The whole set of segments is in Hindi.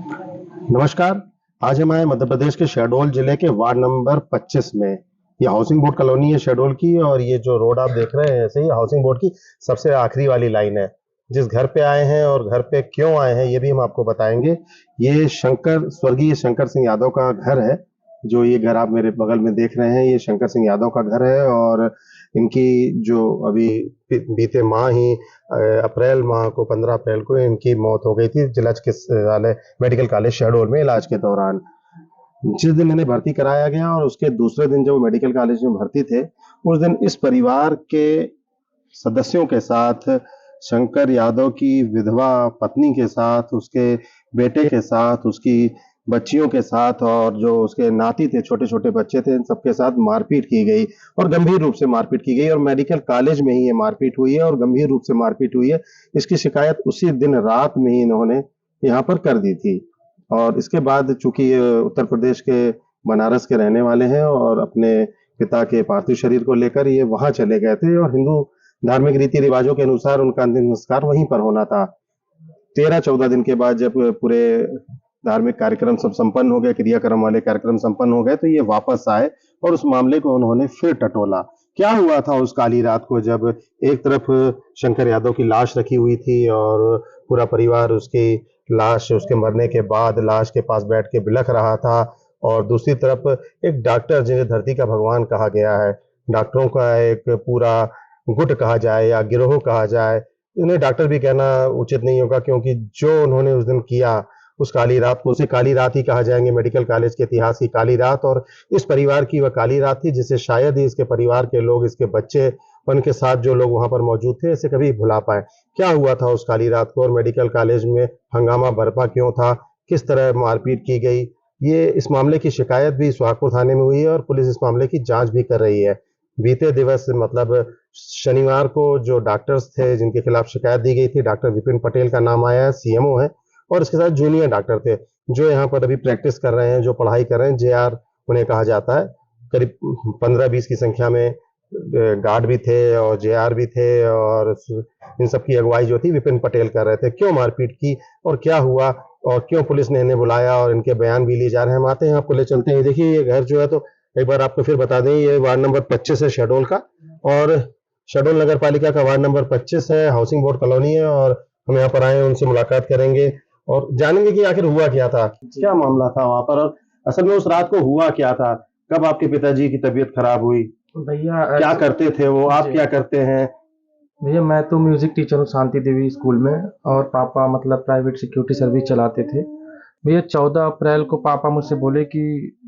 नमस्कार। आज हम आए मध्य प्रदेश के शहडोल जिले के वार्ड नंबर 25 में। ये हाउसिंग बोर्ड कॉलोनी है शहडोल की, और ये जो रोड आप देख रहे हैं ऐसे ही हाउसिंग बोर्ड की सबसे आखिरी वाली लाइन है। जिस घर पे आए हैं और घर पे क्यों आए हैं ये भी हम आपको बताएंगे। ये स्वर्गीय शंकर सिंह यादव का घर है। जो ये घर आप मेरे बगल में देख रहे हैं ये शंकर सिंह यादव का घर है, और इनकी जो अभी बीते माह ही अप्रैल माह को 15 अप्रैल को इनकी मौत हो गई थी जिला चिकित्सालय मेडिकल कॉलेज शहडोल में इलाज के दौरान। जिस दिन इन्हें भर्ती कराया गया और उसके दूसरे दिन जब वो मेडिकल कॉलेज में भर्ती थे, उस दिन इस परिवार के सदस्यों के साथ, शंकर यादव की विधवा पत्नी के साथ, उसके बेटे के साथ, उसकी बच्चियों के साथ और जो उसके नाती थे, छोटे-छोटे बच्चे थे, इन सबके साथ मारपीट की गई और गंभीर रूप से मारपीट की गई, और मेडिकल कॉलेज में ही ये मारपीट हुई है और गंभीर रूप से मारपीट हुई है। इसकी शिकायत उसी दिन रात में ही इन्होंने यहाँ पर कर दी थी। और इसके बाद चूंकि ये उत्तर प्रदेश के बनारस के रहने वाले हैं और अपने पिता के पार्थिव शरीर को लेकर ये वहां चले गए थे, और हिंदू धार्मिक रीति रिवाजों के अनुसार उनका अंतिम संस्कार वहीं पर होना था। 13-14 दिन के बाद जब पूरे धार्मिक कार्यक्रम सब संपन्न हो गए, क्रियाक्रम वाले कार्यक्रम संपन्न हो गए, तो ये वापस आए और उस मामले को उन्होंने फिर टटोला। क्या हुआ था उस काली रात को, जब एक तरफ शंकर यादव की लाश रखी हुई थी और पूरा परिवार उसकी लाश, उसके मरने के बाद लाश के पास बैठ के बिलख रहा था, और दूसरी तरफ एक डॉक्टर जिन्हें धरती का भगवान कहा गया है, डॉक्टरों का एक पूरा गुट कहा जाए या गिरोह कहा जाए, इन्हें डॉक्टर भी कहना उचित नहीं होगा, क्योंकि जो उन्होंने उस दिन किया उस काली रात को, उसे काली रात ही कहा जाएंगे, मेडिकल कॉलेज के इतिहास की काली रात। और इस परिवार की वह काली रात थी जिसे शायद ही इसके परिवार के लोग, इसके बच्चे, उनके साथ जो लोग वहां पर मौजूद थे, इसे कभी भुला पाए। क्या हुआ था उस काली रात को, और मेडिकल कॉलेज में हंगामा बरपा क्यों था, किस तरह मारपीट की गई, ये इस मामले की शिकायत भी सुहागपुर थाने में हुई है और पुलिस इस मामले की जांच भी कर रही है। बीते दिवस मतलब शनिवार को जो डॉक्टर्स थे जिनके खिलाफ शिकायत दी गई थी, डॉक्टर विपिन पटेल का नाम आया है, सीएमओ है, और इसके साथ जूनियर डॉक्टर थे जो यहाँ पर अभी प्रैक्टिस कर रहे हैं, जो पढ़ाई कर रहे हैं, जेआर उन्हें कहा जाता है। करीब 15-20 की संख्या में गार्ड भी थे और जेआर भी थे, और इन सब की अगुवाई जो थी विपिन पटेल कर रहे थे। क्यों मारपीट की और क्या हुआ और क्यों पुलिस ने इन्हें बुलाया, और इनके बयान भी लिए जा रहे हैं। हम आते हैं, आपको ले चलते हैं। देखिए ये घर जो है, तो एक बार आपको फिर बता दें, ये वार्ड नंबर 25 है शहडोल का, और शहडोल नगर पालिका का वार्ड नंबर 25 है, हाउसिंग बोर्ड कॉलोनी है। और हम यहाँ पर आए हैं, उनसे मुलाकात करेंगे और जानेंगे कि आखिर हुआ क्या था, क्या मामला था वहां पर, और असल में उस रात को हुआ क्या था, कब आपके पिताजी की तबीयत खराब हुई, भैया क्या करते थे वो, आप जी क्या करते हैं। भैया, मैं तो म्यूजिक टीचर हूँ शांति देवी स्कूल में। और पापा मतलब प्राइवेट सिक्योरिटी सर्विस चलाते थे। भैया 14 अप्रैल को पापा मुझसे बोले कि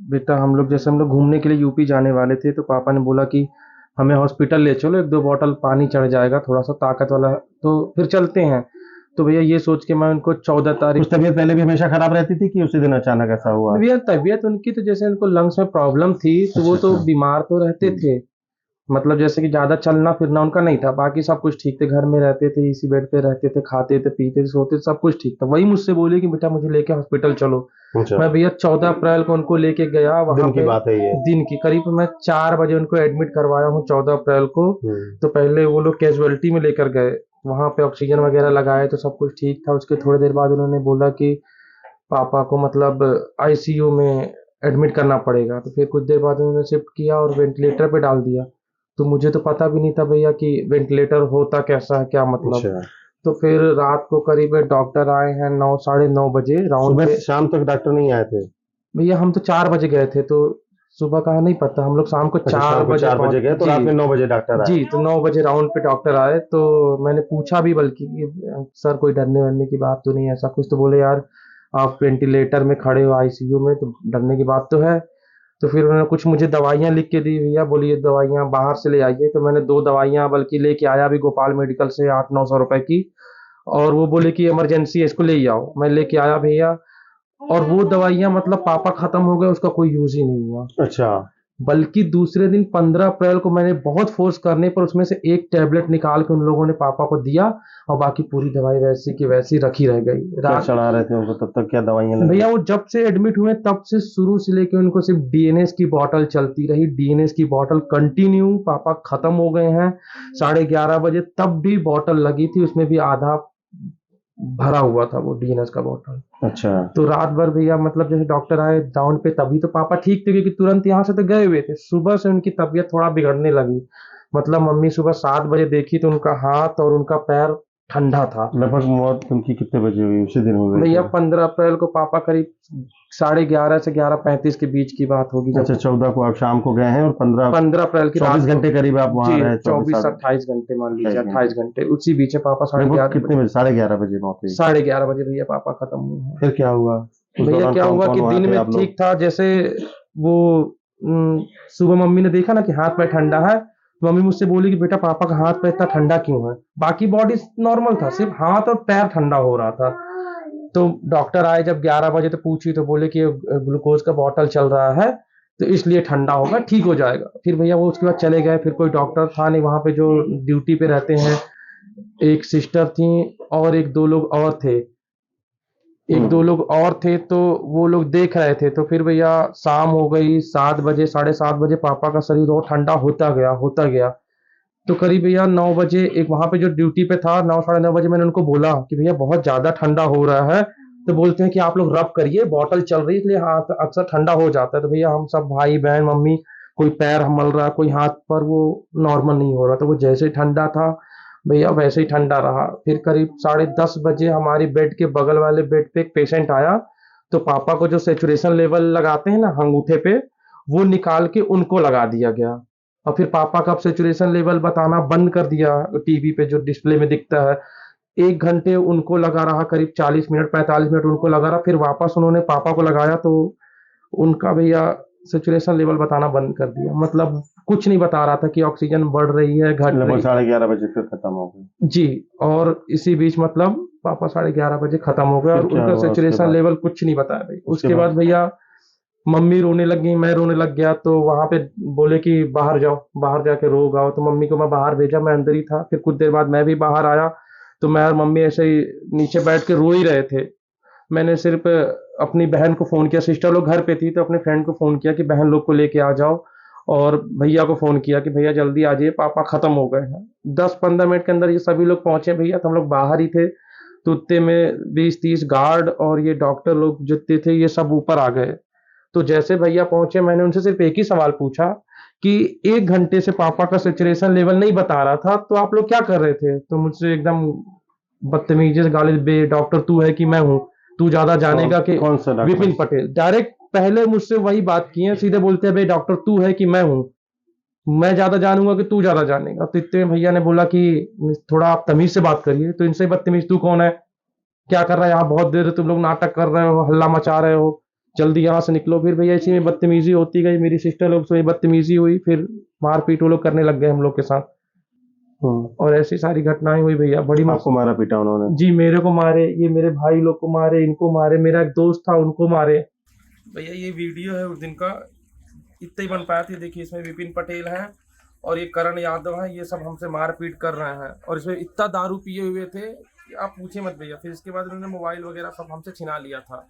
बेटा, हम लोग घूमने के लिए यूपी जाने वाले थे, तो पापा ने बोला कि हमें हॉस्पिटल ले चलो, 1-2 बॉटल पानी चढ़ जाएगा, थोड़ा सा ताकत वाला है, तो फिर चलते हैं। तो भैया ये सोच के मैं उनको 14 तारीख। कुछ तबीयत पहले भी हमेशा खराब रहती थी कि उसी दिन अचानक ऐसा हुआ। भैया तबीयत उनकी तो जैसे उनको लंग्स में प्रॉब्लम थी, तो वो अच्छा तो अच्छा। बीमार तो रहते थे। मतलब जैसे कि ज्यादा चलना फिरना उनका नहीं था, बाकी सब कुछ ठीक थे, घर में रहते थे, इसी बेड पे रहते थे, खाते थे, पीते थे, सोते थे, सब कुछ ठीक था। वही मुझसे बोले कि बेटा मुझे लेके हॉस्पिटल चलो। अच्छा, मैं भैया 14 अप्रैल को उनको लेके गया वहां दिन की पे। बात है ये। दिन की करीब मैं 4 बजे उनको एडमिट करवाया हूँ 14 अप्रैल को। तो पहले वो लोग कैजुअलिटी में लेकर गए, वहां पे ऑक्सीजन वगैरह लगाए तो सब कुछ ठीक था। उसके थोड़ी देर बाद उन्होंने बोला कि पापा को मतलब आईसीयू में एडमिट करना पड़ेगा। तो फिर कुछ देर बाद उन्होंने शिफ्ट किया और वेंटिलेटर पे डाल दिया। तो मुझे तो पता भी नहीं था भैया कि वेंटिलेटर होता कैसा है, क्या मतलब। अच्छा, तो फिर रात को करीब डॉक्टर आए हैं 9, 9:30 बजे राउंड सुबह पे। से शाम तक डॉक्टर नहीं आए थे। भैया हम तो 4 बजे गए थे, तो सुबह का नहीं पता, हम लोग शाम को अच्छा, चार शाम को बजे 4 बजे गए पहुंच तो जी। रात में 9 बजे डॉक्टर आए। जी, तो 9 बजे राउंड पे डॉक्टर आए, तो मैंने पूछा भी बल्कि कि सर कोई डरने वरने की बात तो नहीं है ऐसा कुछ। तो बोले यार आप वेंटिलेटर में खड़े हो आईसीयू में, तो डरने की बात तो है। तो फिर उन्होंने कुछ मुझे दवाइयाँ लिख के दी, भैया बोलिए दवाइयाँ बाहर से ले आइए। तो मैंने 2 दवाइयाँ बल्कि लेके आया भी गोपाल मेडिकल से 800-900 रुपए की। और वो बोले कि इमरजेंसी है, इसको ले ही आओ। मैं लेके आया भैया, और वो दवाइयाँ मतलब पापा खत्म हो गए, उसका कोई यूज ही नहीं हुआ। अच्छा, बल्कि दूसरे दिन 15 अप्रैल को मैंने बहुत फोर्स करने पर उसमें से एक टैबलेट निकाल के उन लोगों ने पापा को दिया, और बाकी पूरी दवाई वैसी की वैसी रखी रह गई क्या रात। चढ़ा रहे थे उनको तब तक, क्या दवाइयाँ लग भैया रही। वो जब से एडमिट हुए तब से शुरू से लेके उनको सिर्फ डीएनएस की बॉटल चलती रही, डीएनएस की बॉटल कंटिन्यू। पापा खत्म हो गए हैं 11:30 बजे, तब भी बॉटल लगी थी, उसमें भी आधा भरा हुआ था वो डीएनएस का बॉटल। अच्छा। तो रात भर भैया मतलब जैसे डॉक्टर आए डाउन पे तभी तो पापा ठीक थे, क्योंकि तुरंत यहाँ से तो गए हुए थे। सुबह से उनकी तबीयत थोड़ा बिगड़ने लगी। मतलब मम्मी सुबह 7 बजे देखी तो उनका हाथ और उनका पैर ठंडा था। लगभग मौत उनकी कितने बजे हुई, उसी दिन हो गई भैया क्या? 15 अप्रैल को पापा करीब 11:30 से 11:35 के बीच की बात होगी, अच्छा, जब 14 को आप शाम को गए हैं और 15 15 अप्रैल की रात 24 को। घंटे करीब आप जी, वहां रहे, 24 24 28 घंटे मान लीजिए, 28 28 घंटे। घंटे उसी बीच है पापा लगभग 11:30 कितने बजे। बजे? 11:30 बजे मौत हुई। 11:30 बजे भैया पापा खत्म हुए हैं। फिर क्या हुआ उस भैया दौरान? क्या कौन हुआ कौन कि वहां दिन थे में आप लोग? ठीक था, जैसे वो सुबह मम्मी ने देखा ना कि हाथ पैर ठंडा है, तो मम्मी मुझसे बोली कि बेटा पापा का हाथ पैर इतना ठंडा क्यों है। बाकी बॉडी नॉर्मल था, सिर्फ हाथ और पैर ठंडा हो रहा था। तो डॉक्टर आए जब 11 बजे तो पूछी तो बोले कि ग्लूकोज का बॉटल चल रहा है तो इसलिए ठंडा होगा, ठीक हो जाएगा। फिर भैया वो उसके बाद चले गए। फिर कोई डॉक्टर था नहीं वहां पे जो ड्यूटी पे रहते हैं, एक सिस्टर थी और एक दो लोग और थे। एक दो लोग और थे तो वो लोग देख रहे थे। तो फिर भैया शाम हो गई, 7 बजे 7:30 बजे पापा का शरीर और ठंडा होता गया। तो करीब भैया 9 बजे एक वहां पे जो ड्यूटी पे था, 9 साढ़े 9 बजे मैंने उनको बोला कि भैया बहुत ज्यादा ठंडा हो रहा है। तो बोलते हैं कि आप लोग रब करिए, बॉटल चल रही है इसलिए हाथ अक्सर ठंडा हो जाता है। तो भैया हम सब भाई बहन मम्मी, कोई पैर मल रहा, कोई हाथ पर, वो नॉर्मल नहीं हो रहा। तो वो जैसे ही ठंडा था भैया वैसे ही ठंडा रहा। फिर करीब 10:30 बजे हमारी बेड के बगल वाले बेड पे एक पेशेंट आया। तो पापा को जो सेचुरेशन लेवल लगाते हैं ना अंगूठे पे, वो निकाल के उनको लगा दिया गया। और फिर पापा का सेचुरेशन लेवल बताना बंद कर दिया टीवी पे जो डिस्प्ले में दिखता है। 1 घंटे उनको लगा रहा, करीब 40 मिनट 45 मिनट उनको लगा रहा। फिर वापस उन्होंने पापा को लगाया तो उनका भैया सेचुरेशन लेवल बताना बंद कर दिया। मतलब कुछ नहीं बता रहा था कि ऑक्सीजन बढ़ रही है घट लगभग रही। 11:30 बजे फिर खत्म हो गई। जी। और इसी बीच मतलब पापा 11:30 बजे खत्म हो गए फिर और क्या उनका हुआ उसके सेचुरेशन बाद? लेवल कुछ नहीं बताया भाई। उसके उसके बाद बाद भैया मम्मी रोने लगी, मैं रोने लग गया। तो वहां पे बोले कि बाहर जाओ, बाहर जाके रो गाओ। तो मम्मी को मैं बाहर भेजा, मैं अंदर ही था। फिर कुछ देर बाद मैं भी बाहर आया तो मैं और मम्मी ऐसे ही नीचे बैठ के रो ही रहे थे। मैंने सिर्फ अपनी बहन को फोन किया, सिस्टर लोग घर पे थी तो अपने फ्रेंड को फोन किया कि बहन लोग को लेके आ जाओ। और भैया को फोन किया कि भैया जल्दी आ जाइए, पापा खत्म हो गए हैं। 10-15 मिनट के अंदर ये सभी लोग पहुंचे भैया। तो हम लोग बाहर ही थे तो उतने में 20-30 गार्ड और ये डॉक्टर लोग जितने थे ये सब ऊपर आ गए। तो जैसे भैया पहुंचे मैंने उनसे सिर्फ एक ही सवाल पूछा कि 1 घंटे से पापा का सेचुरेशन लेवल नहीं बता रहा था तो आप लोग क्या कर रहे थे। तो मुझसे एकदम बदतमीजी से गाली, बे डॉक्टर तू है कि मैं हूँ, तू ज्यादा कौन जानेगा कि। कौन सा विपिन डॉक्टर? पटेल डायरेक्ट पहले मुझसे वही बात की है, सीधे बोलते हैं भाई डॉक्टर तू है कि मैं हूँ, मैं ज्यादा जानूंगा कि तू ज्यादा जानेगा। तो इतने में भैया ने बोला कि थोड़ा आप तमीज से बात करिए। तो इनसे बदतमीज तू कौन है, क्या कर रहा है यहाँ, बहुत देर तुम लोग नाटक कर रहे हो, हल्ला मचा रहे हो, जल्दी यहाँ से निकलो। फिर भैया इसी में बदतमीजी होती गई, मेरी सिस्टर लोग से बदतमीजी हुई, फिर मारपीट वो लोग करने लग गए हम लोग के साथ। और ऐसी सारी घटनाएं हुई भैया, बड़ी आपको मारा पीटा उन्होंने? जी मेरे को मारे, ये मेरे भाई लोग को मारे, इनको मारे, मेरा एक दोस्त था उनको मारे। भैया ये वीडियो है उस दिन का, इतना ही बन पाया था। देखिए इसमें विपिन पटेल है और ये करण यादव है, ये सब हमसे मारपीट कर रहे हैं। और इसमें इतना दारू पिए हुए थे कि आप पूछे मत भैया। फिर इसके बाद उन्होंने मोबाइल वगैरह सब हमसे छिना लिया था।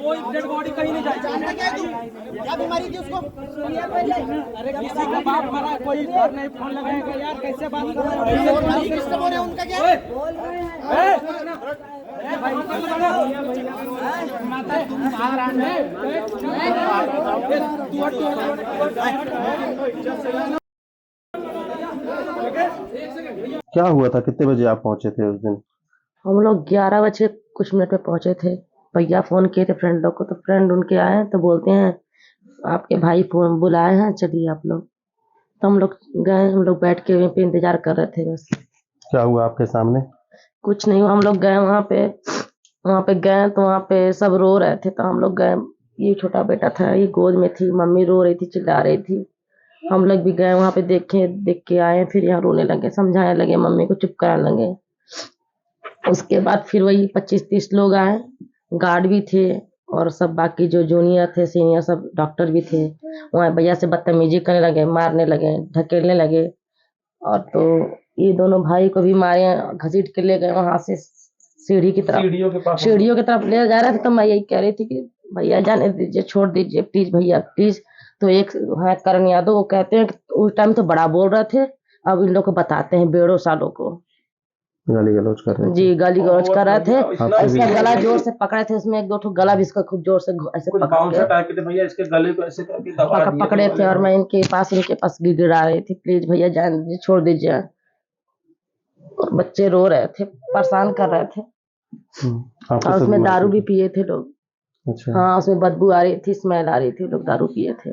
कोई डेड बॉडी कहीं नहीं जाएगी। क्या बीमारी थी उसको? अरे किसी का बाप मरा, कोई घर नहीं फोन लगाएगा यार, कैसे बात कर रहे हो? किससे बोल रहे हैं? उनका क्या बोल रहे हैं? क्या हुआ था? कितने बजे आप पहुंचे थे उस दिन? हम लोग 11 बजे कुछ मिनट में पहुंचे थे। भैया फोन किए थे फ्रेंड लोग को, तो फ्रेंड उनके आए तो बोलते हैं आपके भाई फोन बुलाए हैं, चलिए आप लोग। तो हम लोग गए, हम लोग बैठ के वहीं पे इंतजार कर रहे थे बस। क्या हुआ आपके सामने? कुछ नहीं हुआ। हम लोग गए वहाँ पे गए तो वहाँ पे सब रो रहे थे। तो हम लोग गए, ये छोटा बेटा था, ये गोद में थी, मम्मी रो रही थी, चिल्ला रही थी। हम लोग भी गए वहाँ पे, देख के आए। फिर यहाँ रोने लगे, समझाने लगे, मम्मी को चुप कराने लगे। उसके बाद फिर वही 25-30 लोग आए, गार्ड भी थे और सब बाकी जो जूनियर थे सीनियर सब डॉक्टर भी थे। वहाँ भैया से बदतमीजी करने लगे, मारने लगे, ढकेलने लगे। और तो ये दोनों भाई को भी मारे, घसीट के ले गए वहां से सीढ़ियों की तरफ ले जा रहे थे। तो मैं यही कह रही थी कि भैया जाने दीजिए, छोड़ दीजिए प्लीज भैया प्लीज। तो एक है करण यादव, वो कहते हैं कि उस टाइम तो बड़ा बोल रहे थे, अब इन लोग को बताते हैं बेड़ो सालों को। गाली गलौज कर रहे थे। जी गाली गलौज कर रहे थे, आपसे इसका भी गला जोर से पकड़े थे, उसमें एक दो ठो गला भी इसका खूब जोर से ऐसे कुछ बाउंसर टाइप के थे भैया, इसके गले को ऐसे करके दबा दिए पकड़े थे, और मैं इनके पास गिड़गिड़ा रही थी, प्लीज भैया जाने दीजिए, छोड़ दीजिए। और बच्चे रो रहे थे, परेशान कर रहे थे, आपके और साथ उसमें दारू भी मारपीट? पिए थे लोग। अच्छा। हाँ उसमें बदबू आ रही थी, स्मेल आ रही थी, लोग दारू पिए थे।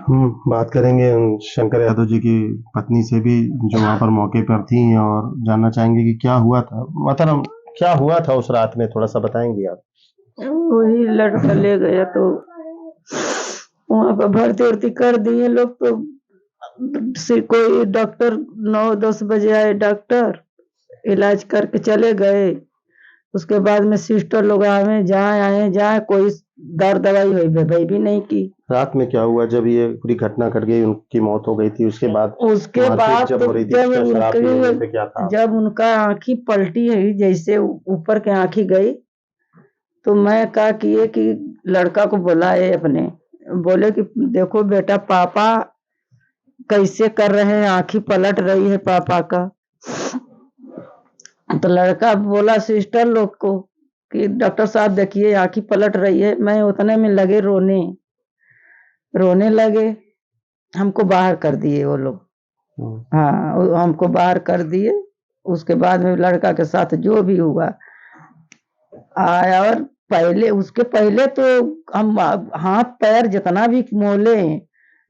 हम बात करेंगे उन शंकर यादव जी की पत्नी से भी, जो वहां पर मौके पर थी, और जानना चाहेंगे कि क्या हुआ था, मतलब क्या हुआ था उस रात में, थोड़ा सा बताएंगे आप? वही लड़का ले गया तो वहां पर भर्ती उर्ती कर दिए लोग। तो कोई डॉक्टर 9-10 बजे आए, डॉक्टर इलाज करके चले गए। उसके बाद में सिस्टर लोग आए, जाए कोई दर दवाई हुई भाई भी नहीं की। रात में क्या हुआ जब ये पूरी घटना घट गई, उनकी मौत हो गई थी, उसके बाद उसके मारपीट बाद जब हो रही थी, क्या शराब पीने में से क्या था? जब उनका आंखी पलटी है, जैसे ऊपर के आंखी गई, तो मैं कहा किए कि लड़का को बुलाए अपने, बोले कि देखो बेटा पापा कैसे कर रहे हैं, आंखी पलट रही है पापा का। तो लड़का बोला सिस्टर लोग को कि डॉक्टर साहब देखिए आंखी पलट रही है। मैं उतने में लगे रोने लगे, हमको बाहर कर दिए वो लोग। हाँ हमको बाहर कर दिए। उसके बाद में लड़का के साथ जो भी हुआ आया, और उसके पहले तो हम हाथ पैर जितना भी मोले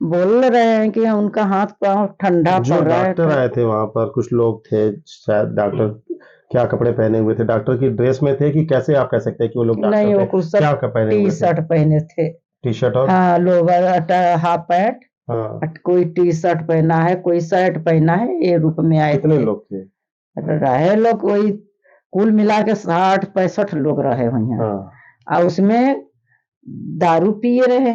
बोल रहे हैं कि उनका हाथ पांव ठंडा जो पड़ रहा है। डॉक्टर आए थे वहां पर, कुछ लोग थे शायद, डॉक्टर क्या कपड़े पहने हुए थे, डॉक्टर की ड्रेस में थे कि कैसे आप कह सकते हैं कि वो लोग डॉक्टर नहीं, वो थे? कुछ क्या पहने हुए टी थे? शर्ट पहने थे। टी शर्ट और हाँ लोअर हाफ पैंट, हाँ। कोई टी शर्ट पहना है, कोई शर्ट पहना है, ये रूप में आए कितने थे। लोग थे? रहे लोग कोई कुल मिला के 60-65 लोग रहे हुए। हाँ। और उसमें दारू पिए रहे।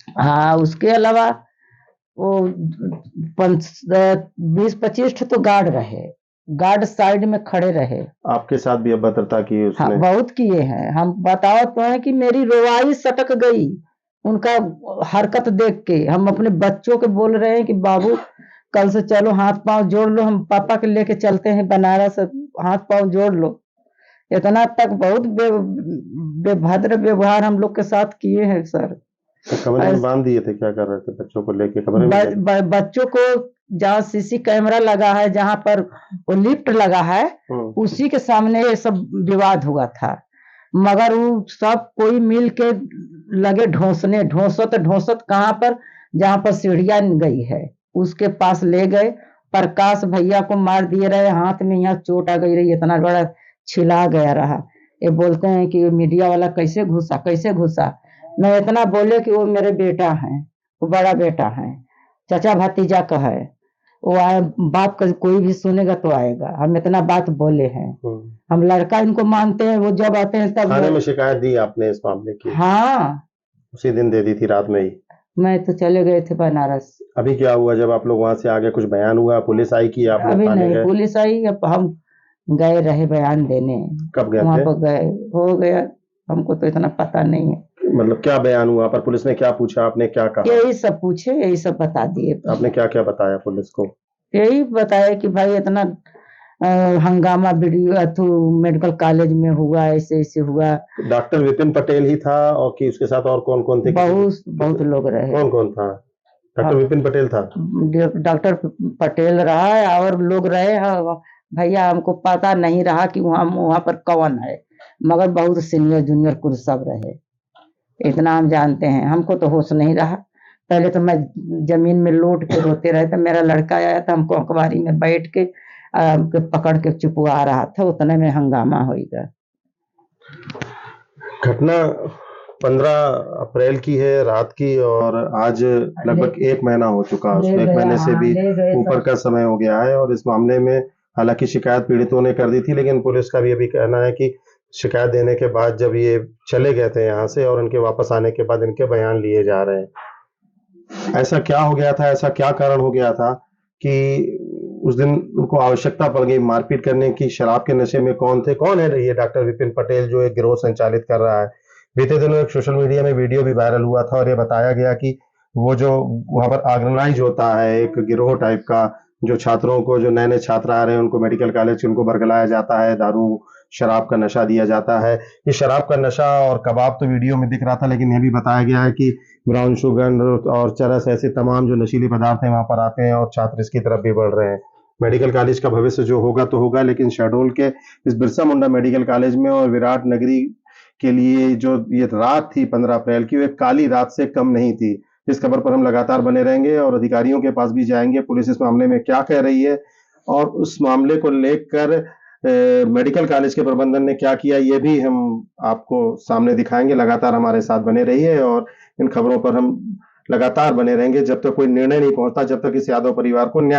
हाँ उसके अलावा वो 20-25 तो गार्ड रहे, गार्ड साइड में खड़े रहे। आपके साथ भी अभद्रता की उसने? हाँ बहुत किए हैं। हम बताओ तो है कि मेरी रोवाई सटक गई उनका हरकत देख के। हम अपने बच्चों के बोल रहे हैं कि बाबू कल से चलो हाथ पांव जोड़ लो, हम पापा के लेके चलते हैं बनारस, हाथ पांव जोड़ लो। इतना तक बहुत बेभद्र व्यवहार हम लोग के साथ किए हैं सर। तो कमरे में बांध दिए थे? क्या कर रहे थे बच्चों को लेके कमरे में? बच्चों को जहाँ सीसी कैमरा लगा है, जहाँ पर वो लिफ्ट लगा है, उसी के सामने ये सब विवाद हुआ था। मगर वो सब कोई मिल के लगे ढोंसने, ढोंसत कहाँ पर, जहाँ पर सीढ़ियां गई है उसके पास ले गए। प्रकाश भैया को मार दिए रहे, हाथ में यहाँ चोट आ गई रही, इतना बड़ा छिला गया रहा। ये बोलते हैं कि मीडिया वाला कैसे घुसा। मैं इतना बोले कि वो मेरे बेटा हैं, वो बड़ा बेटा है, चाचा भतीजा का है, वो आए, बात का कोई भी सुनेगा तो आएगा। हम इतना बात बोले हैं। हम लड़का इनको मानते हैं, वो जब आते हैं तब। थाने में शिकायत दी आपने इस मामले की? हाँ उसी दिन दे दी थी, रात में ही? मैं तो चले गए थे बनारस। अभी क्या हुआ जब आप लोग वहां से आगे, कुछ बयान हुआ, पुलिस आई कि आप लोग अभी थाने नहीं गए? पुलिस आई, अब हम गए रहे बयान देने। कब गए वहां थे? पर गए, हो गया, हमको तो इतना पता नहीं है। मतलब क्या बयान हुआ पर? पुलिस ने क्या पूछा, आपने क्या कहा? यही सब पूछे, यही सब बता दिए। आपने क्या क्या बताया पुलिस को? यही बताया कि भाई इतना हंगामा मेडिकल कॉलेज में हुआ, ऐसे हुआ। डॉक्टर विपिन पटेल ही था और कि उसके साथ और कौन कौन थे? बहुत लोग रहे। कौन कौन था? डॉक्टर विपिन पटेल था? डॉक्टर पटेल रहा है और लोग रहे। भैया हमको पता नहीं रहा कि वहाँ पर कौन है, मगर बहुत सीनियर जूनियर कुछ सब रहे, इतना हम जानते हैं। हमको तो होश नहीं रहा। पहले तो मैं जमीन में लौट के रोते रहे थे। मेरा लड़का आया था, हमको अखबारी में बैठ के पकड़ के चुपवा रहा था, उतने में हंगामा होगा। घटना 15 अप्रैल की है, रात की, और आज लगभग 1 महीना हो चुका है। उसको 1 महीने से भी ऊपर का समय हो गया है। और इस मामले में हालांकि शिकायत पीड़ितों ने कर दी थी, लेकिन पुलिस का भी अभी कहना है कि शिकायत देने के बाद जब ये चले गए थे यहाँ से, और उनके वापस आने के बाद इनके बयान लिए जा रहे हैं। ऐसा क्या हो गया था, ऐसा क्या कारण हो गया था कि उस दिन उनको आवश्यकता पड़ गई मारपीट करने की। शराब के नशे में कौन है ये डॉक्टर विपिन पटेल जो एक गिरोह संचालित कर रहा है। बीते दिनों एक सोशल मीडिया में वीडियो भी वायरल हुआ था और ये बताया गया कि वो जो वहां पर ऑर्गेनाइज होता है एक गिरोह टाइप का, जो छात्रों को, जो नए नए छात्र आ रहे हैं उनको मेडिकल कॉलेज से उनको बरगलाया जाता है, दारू शराब का नशा दिया जाता है। ये शराब का नशा और कबाब तो वीडियो में दिख रहा था, लेकिन यह भी बताया गया है कि ब्राउन शुगर और चरस ऐसे तमाम जो नशीले पदार्थ हैं वहां पर आते हैं और छात्र इसकी तरफ भी बढ़ रहे हैं। मेडिकल कॉलेज का भविष्य जो होगा तो होगा, लेकिन शहडोल के इस बिरसा मुंडा मेडिकल कॉलेज में और विराट नगरी के लिए जो ये रात थी 15 अप्रैल की, वो एक काली रात से कम नहीं थी। इस खबर पर हम लगातार बने रहेंगे और अधिकारियों के पास भी जाएंगे, पुलिस इस मामले में क्या कह रही है और उस मामले को लेकर मेडिकल कॉलेज के प्रबंधन ने क्या किया, ये भी हम आपको सामने दिखाएंगे। लगातार हमारे साथ बने रहिए और इन खबरों पर हम लगातार बने रहेंगे जब तक कोई निर्णय नहीं पहुंचता, जब तक इस यादव परिवार को न्याय